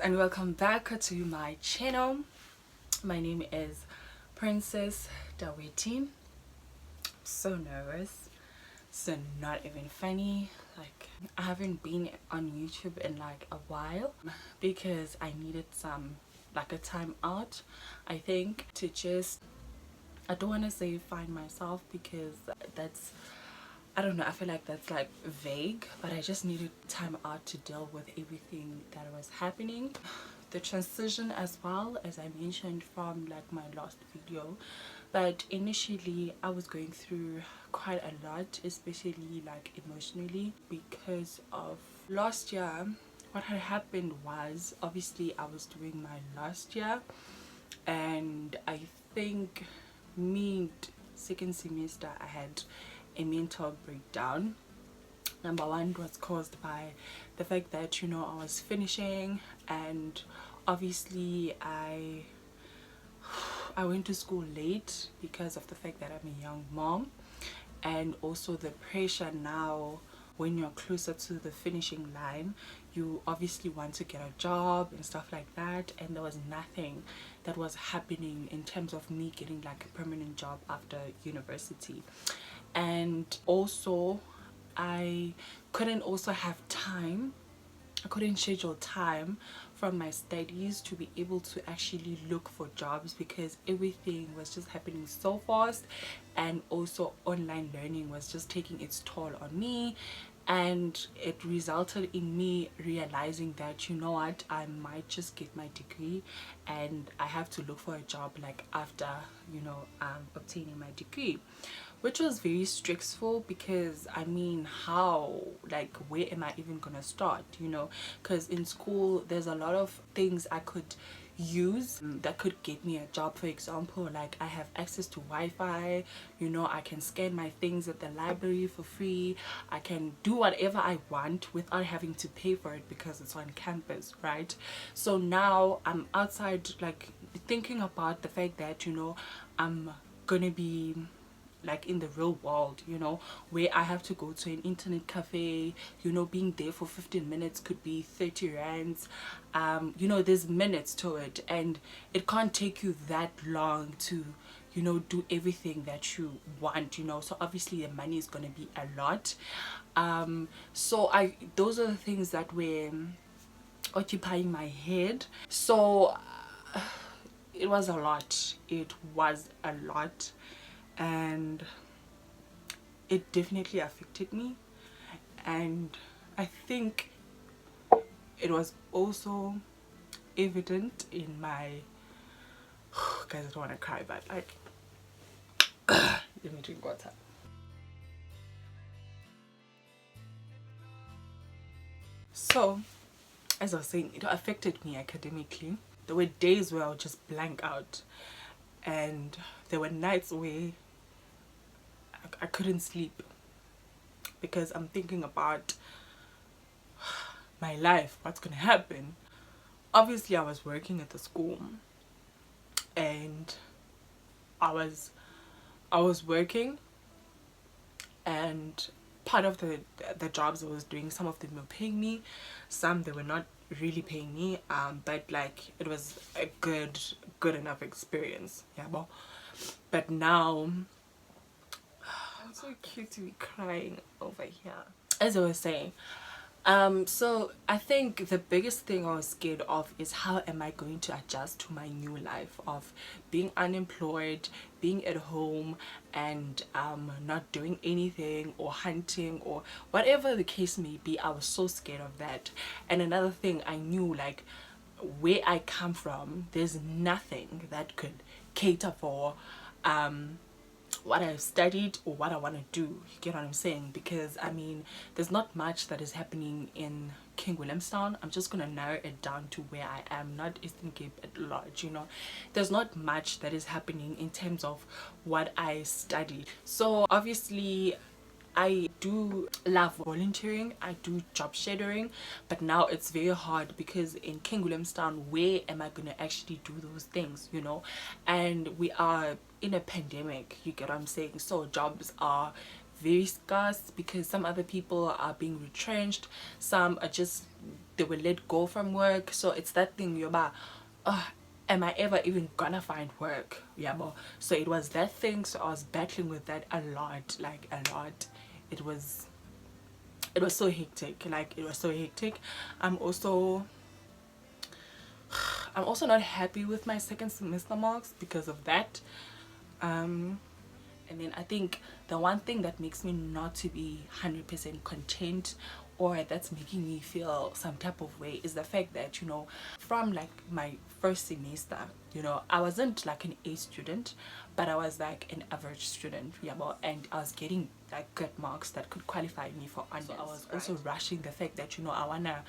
and welcome back to my channel. My name is Princess Daweti. So nervous, so not even funny. Like, I haven't been on YouTube in like a while because I needed a time out, I think, to just, I don't want to say find myself because that's, I don't know, I feel like that's like vague, but I just needed time out to deal with everything that was happening. The transition as well, as I mentioned from like my last video, but initially I was going through quite a lot, especially like emotionally, because of last year. What had happened was, obviously I was doing my last year, and I think mid second semester I had a mental breakdown. Number one was caused by the fact that, you know, I was finishing, and obviously I went to school late because of the fact that I'm a young mom, and also the pressure now when you're closer to the finishing line. You obviously want to get a job and stuff like that, and there was nothing that was happening in terms of me getting like a permanent job after university. And also I couldn't also have time, I couldn't schedule time from my studies to be able to actually look for jobs because everything was just happening so fast, and also online learning was just taking its toll on me. And it resulted in me realizing that, you know what, I might just get my degree and I have to look for a job like after, you know, obtaining my degree, which was very stressful because I mean, how, like, where am I even gonna start, you know? Because in school there's a lot of things I could use that could get me a job. For example, like, I have access to Wi-Fi, you know, I can scan my things at the library for free, I can do whatever I want without having to pay for it because it's on campus, right? So now I'm outside, like, thinking about the fact that, you know, I'm gonna be like in the real world, you know, where I have to go to an internet cafe, you know, being there for 15 minutes could be 30 rands. You know, there's minutes to it, and it can't take you that long to, you know, do everything that you want, you know. So obviously the money is going to be a lot. So those are the things that were occupying my head. So it was a lot, it was a lot, and it definitely affected me. And I think it was also evident in my guys, I don't want to cry, but like let me drink water. So as I was saying, it affected me academically. There were days where I would just blank out, and there were nights where I couldn't sleep because I'm thinking about my life, what's gonna happen. Obviously I was working at the school, and I was working, and part of the jobs I was doing, some of them were paying me, some they were not really paying me, but like it was a good enough experience, yeah. But now I'm so cute to be crying over here. As I was saying, so I think the biggest thing I was scared of is how am I going to adjust to my new life of being unemployed, being at home, and not doing anything or hunting or whatever the case may be. I was so scared of that. And another thing, I knew, like, where I come from, there's nothing that could cater for what I've studied or what I want to do. You get what I'm saying? Because I mean, there's not much that is happening in King Williamstown. I'm just gonna narrow it down to where I am, not Eastern Cape at large, you know. There's not much that is happening in terms of what I studied. So obviously I do love volunteering, I do job shadowing, but now it's very hard because in King Williamstown, where am I gonna actually do those things, you know? And we are in a pandemic, you get what I'm saying? So jobs are very scarce because some other people are being retrenched, some are just, they were let go from work. So it's that thing, you're about, am I ever even gonna find work? Yeah, so it was that thing. So I was battling with that a lot, like a lot. It was so hectic, like it was so hectic. I'm also not happy with my second semester marks because of that. And then I think the one thing that makes me not to be 100% content, or that's making me feel some type of way, is the fact that, you know, from like my first semester, you know, I wasn't like an A student, but I was like an average student, yeah, and I was getting like good marks that could qualify me for honors. So I was also rushing the fact that, you know, I wanna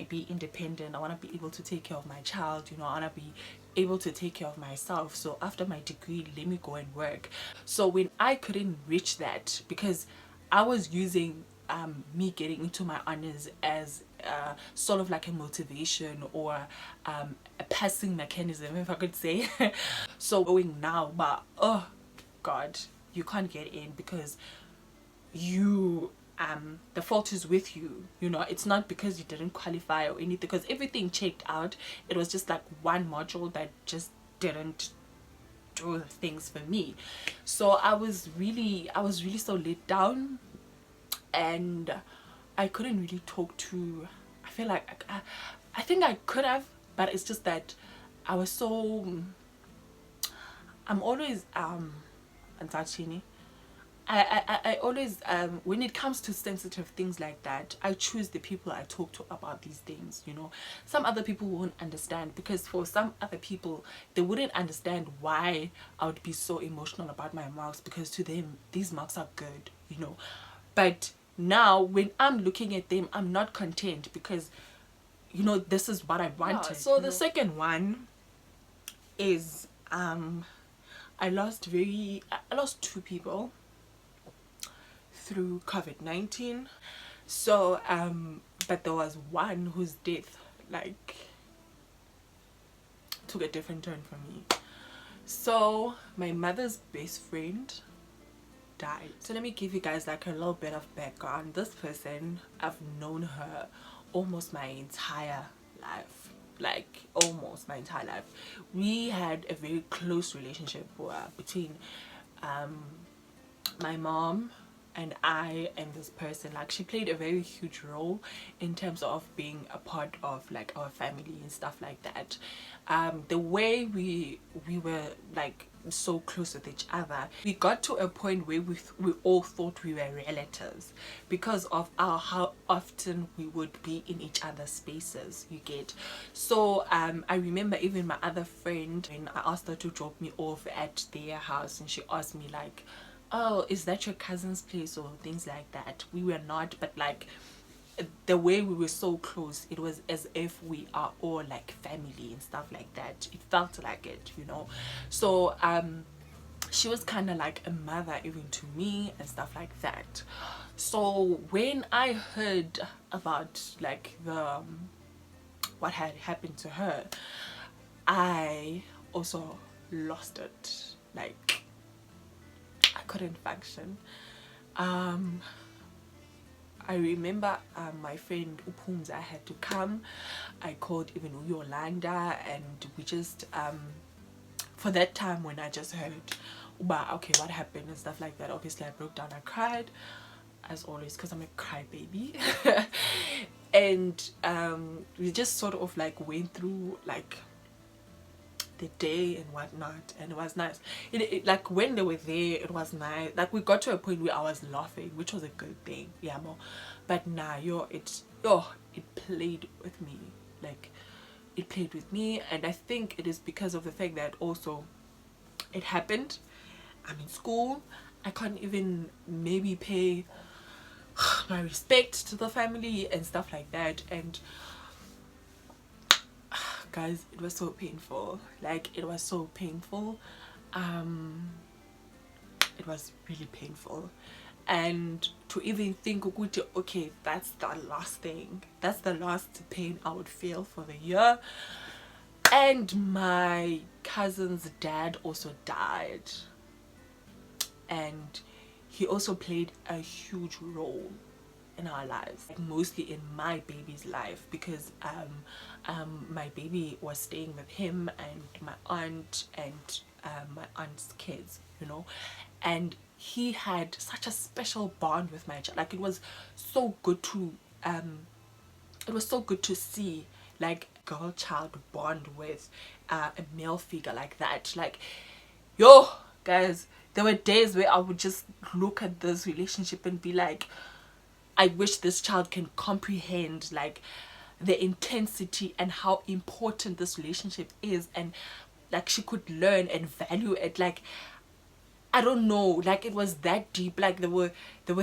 be independent, I wanna be able to take care of my child, you know, I wanna be able to take care of myself. So after my degree, let me go and work. So when I couldn't reach that, because I was using me getting into my honors as sort of like a motivation, or a passing mechanism, if I could say. So going now, but oh god, you can't get in because you the fault is with you, you know. It's not because you didn't qualify or anything, because everything checked out. It was just like one module that just didn't do things for me. So I was really so let down, and I couldn't really talk to, I feel like I think I could have, but it's just that I was so, I'm always Antachini. I always when it comes to sensitive things like that, I choose the people I talk to about these things, you know. Some other people won't understand, because for some other people, they wouldn't understand why I would be so emotional about my marks, because to them these marks are good, you know. But now when I'm looking at them, I'm not content, because, you know, this is what I wanted. Yeah, so the second one is I lost two people through COVID-19. So but there was one whose death like took a different turn for me. So my mother's best friend died. So let me give you guys like a little bit of background. This person, I've known her almost my entire life, like almost my entire life. We had a very close relationship between my mom and I and this person. Like, she played a very huge role in terms of being a part of like our family and stuff like that. The way we were like so close with each other, we got to a point where we all thought we were relatives because of how often we would be in each other's spaces, you get. So I remember even my other friend, when I asked her to drop me off at their house, and she asked me like, oh, is that your cousin's place, or things like that. We were not, but like the way we were so close, it was as if we are all like family and stuff like that. It felt like it, you know. So she was kind of like a mother even to me and stuff like that. So when I heard about like the what had happened to her, I also lost it. Like, I couldn't function. I remember my friend Upumza had to come. I called even Yolanda, and we just for that time when I just heard okay, what happened and stuff like that, obviously I broke down. I cried as always because I'm a crybaby. And we just sort of like went through like the day and whatnot, and it was nice. Like when they were there, it was nice. Like we got to a point where I was laughing, which was a good thing, yeah, more. But nah, it played with me. Like, it played with me, and I think it is because of the fact that also it happened, I'm in school, I can't even maybe pay my respect to the family and stuff like that. And guys, it was so painful. Like, it was so painful. It was really painful. And to even think, okay, that's the last thing, that's the last pain I would feel for the year. And my cousin's dad also died, and he also played a huge role in our lives, like mostly in my baby's life, because my baby was staying with him and my aunt and my aunt's kids, you know, and he had such a special bond with my child. Like, it was so good to see like girl child bond with a male figure like that. Like, yo guys, there were days where I would just look at this relationship and be like, I wish this child can comprehend like the intensity and how important this relationship is, and like she could learn and value it. Like, I don't know, like it was that deep. Like there were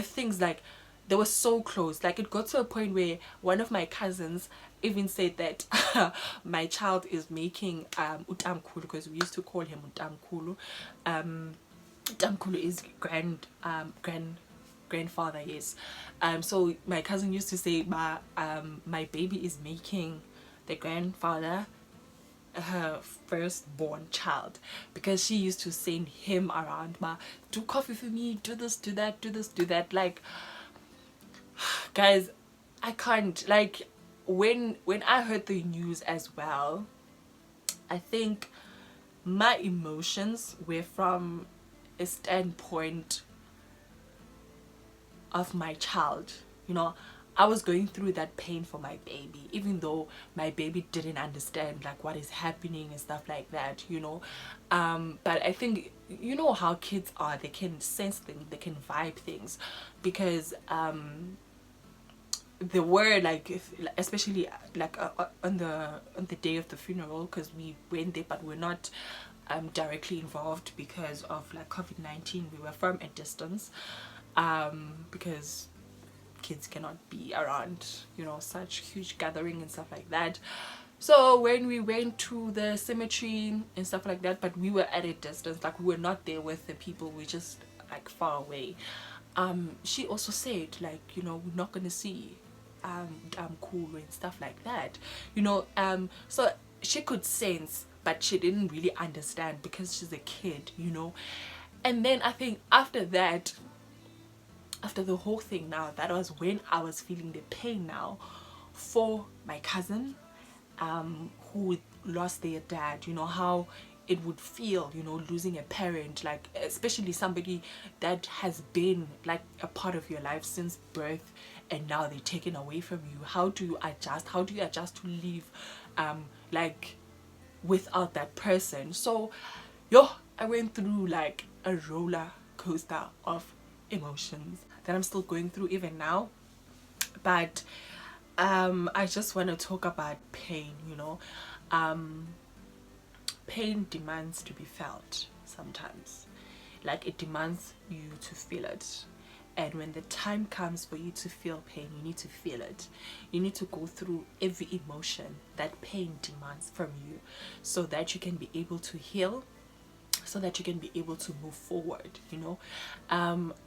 things like they were so close. Like it got to a point where one of my cousins even said that my child is making utamkulu, because we used to call him utamkulu. Utamkulu is grandfather, yes. So my cousin used to say my baby is making the grandfather her firstborn child, because she used to send him around, do coffee for me, do this, do that, do this, do that. Like, guys, I can't, like, when I heard the news as well, I think my emotions were from a standpoint of my child. You know, I was going through that pain for my baby, even though my baby didn't understand like what is happening and stuff like that, you know. But I think, you know how kids are, they can sense things, they can vibe things, because there were like, especially like on the day of the funeral, because we went there but we're not directly involved because of like COVID-19. We were from a distance, because kids cannot be around, you know, such huge gathering and stuff like that. So when we went to the cemetery and stuff like that, but we were at a distance, like we were not there with the people, we're just like far away. She also said like, you know, we're not gonna see cool and stuff like that, you know. So she could sense, but she didn't really understand because she's a kid, you know. And then I think after that, after the whole thing, now that was when I was feeling the pain now for my cousin who lost their dad, you know, how it would feel, you know, losing a parent, like especially somebody that has been like a part of your life since birth, and now they're taken away from you. How do you adjust? How do you adjust to live like without that person? So I went through like a roller coaster of emotions that I'm still going through even now. But I just want to talk about pain, you know. Pain demands to be felt sometimes. Like, it demands you to feel it. And when the time comes for you to feel pain, you need to feel it. You need to go through every emotion that pain demands from you, so that you can be able to heal, so that you can be able to move forward, you know.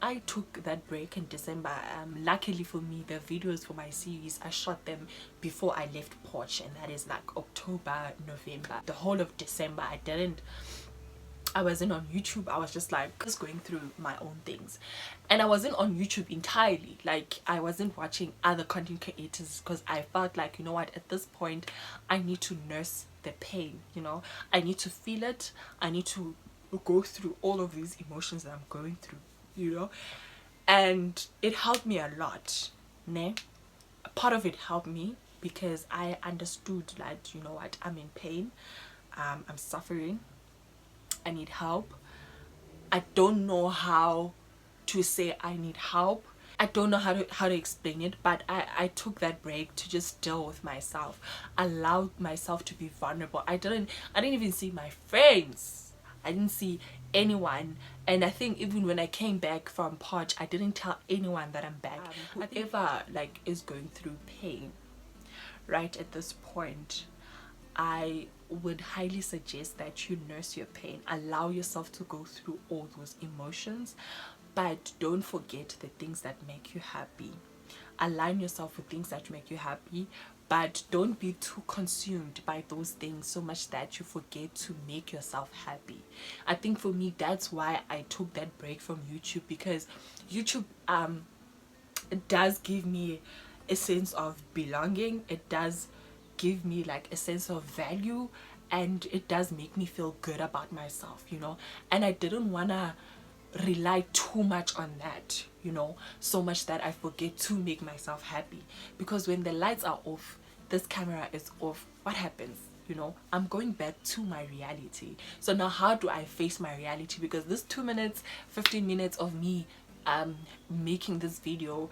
I took that break in December. Luckily for me, the videos for my series, I shot them before I left Porch, and that is like October, November. The whole of December I wasn't on YouTube. I was just going through my own things, and I wasn't on YouTube entirely. Like, I wasn't watching other content creators, because I felt like, you know what, at this point I need to nurse the pain, you know. I need to feel it. I need to go through all of these emotions that I'm going through, you know. And it helped me a lot, ne? A part of it helped me because I understood that, you know what, I'm in pain, I'm suffering, I need help. I don't know how to say I need help. I don't know how to explain it, but I took that break to just deal with myself, allowed myself to be vulnerable. I didn't even see my friends. I didn't see anyone. And I think even when I came back from Podge, I didn't tell anyone that I'm back. Whoever like is going through pain right at this point, I would highly suggest that you nurse your pain. Allow yourself to go through all those emotions, but don't forget the things that make you happy. Align yourself with things that make you happy. but don't be too consumed by those things so much that you forget to make yourself happy. I think for me, that's why I took that break from YouTube, because YouTube it does give me a sense of belonging. It does give me like a sense of value, and it does make me feel good about myself, you know. And I didn't want to rely too much on that, you know, so much that I forget to make myself happy. Because when the lights are off, this camera is off, what happens? You know, I'm going back to my reality. So now how do I face my reality? Because this 2 minutes 15 minutes of me making this video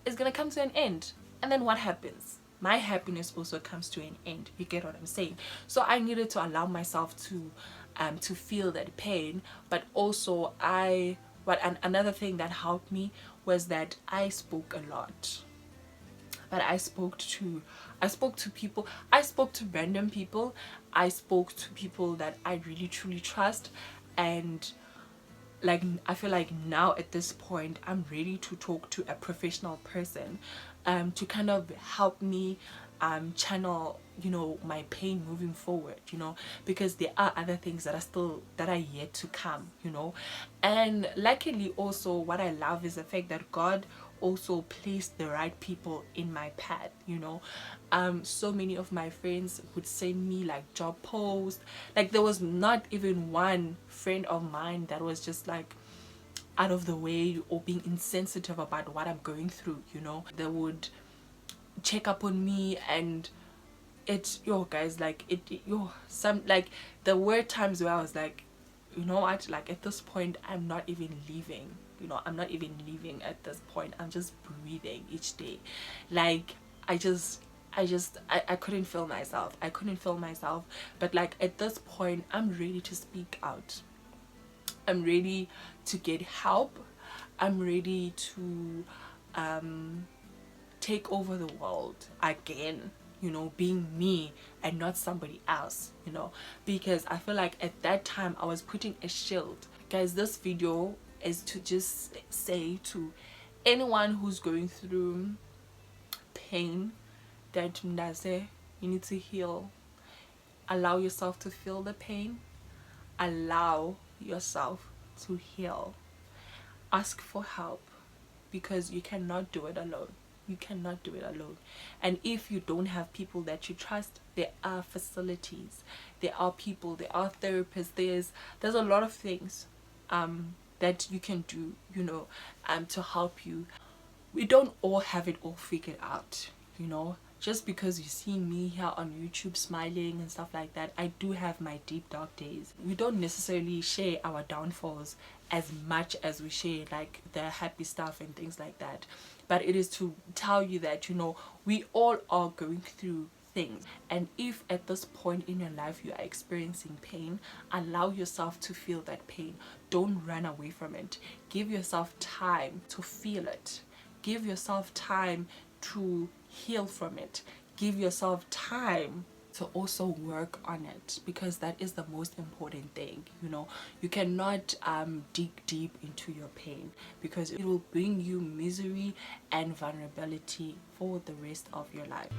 is gonna come to an end, and then what happens? My happiness also comes to an end. You get what I'm saying? So I needed to allow myself to feel that pain. But also another thing that helped me was that I spoke a lot. But I spoke to people, I spoke to random people, I spoke to people that I really truly trust. And like, I feel like now at this point I'm ready to talk to a professional person to kind of help me channel, you know, my pain moving forward, you know, because there are other things that are yet to come, you know. And luckily also what I love is the fact that God also placed the right people in my path, you know. So many of my friends would send me like job posts. Like, there was not even one friend of mine that was just like out of the way or being insensitive about what I'm going through, you know. They would check up on me, and guys, like some, like, there were times where I was like, you know what, like at this point I'm not even leaving, you know, I'm not even leaving at this point. I'm just breathing each day. Like, I couldn't feel myself. But like at this point I'm ready to speak out. I'm ready to get help. I'm ready to take over the world again, you know, being me and not somebody else, you know. Because I feel like at that time I was putting a shield. Guys, this video is to just say to anyone who's going through pain that mnaze, you need to heal. Allow yourself to feel the pain. Allow yourself to heal. Ask for help, because you cannot do it alone. You cannot do it alone. And if you don't have people that you trust, there are facilities, there are people, there are therapists, there's a lot of things that you can do, you know, to help you. We don't all have it all figured out, you know. Just because you see me here on YouTube smiling and stuff like that, I do have my deep dark days. We don't necessarily share our downfalls as much as we share like the happy stuff and things like that. But it is to tell you that, you know, we all are going through things. And if at this point in your life you are experiencing pain, allow yourself to feel that pain. Don't run away from it. Give yourself time to feel it. Give yourself time to heal from it. Give yourself time to also work on it, because that is the most important thing, you know. You cannot dig deep into your pain, because it will bring you misery and vulnerability for the rest of your life.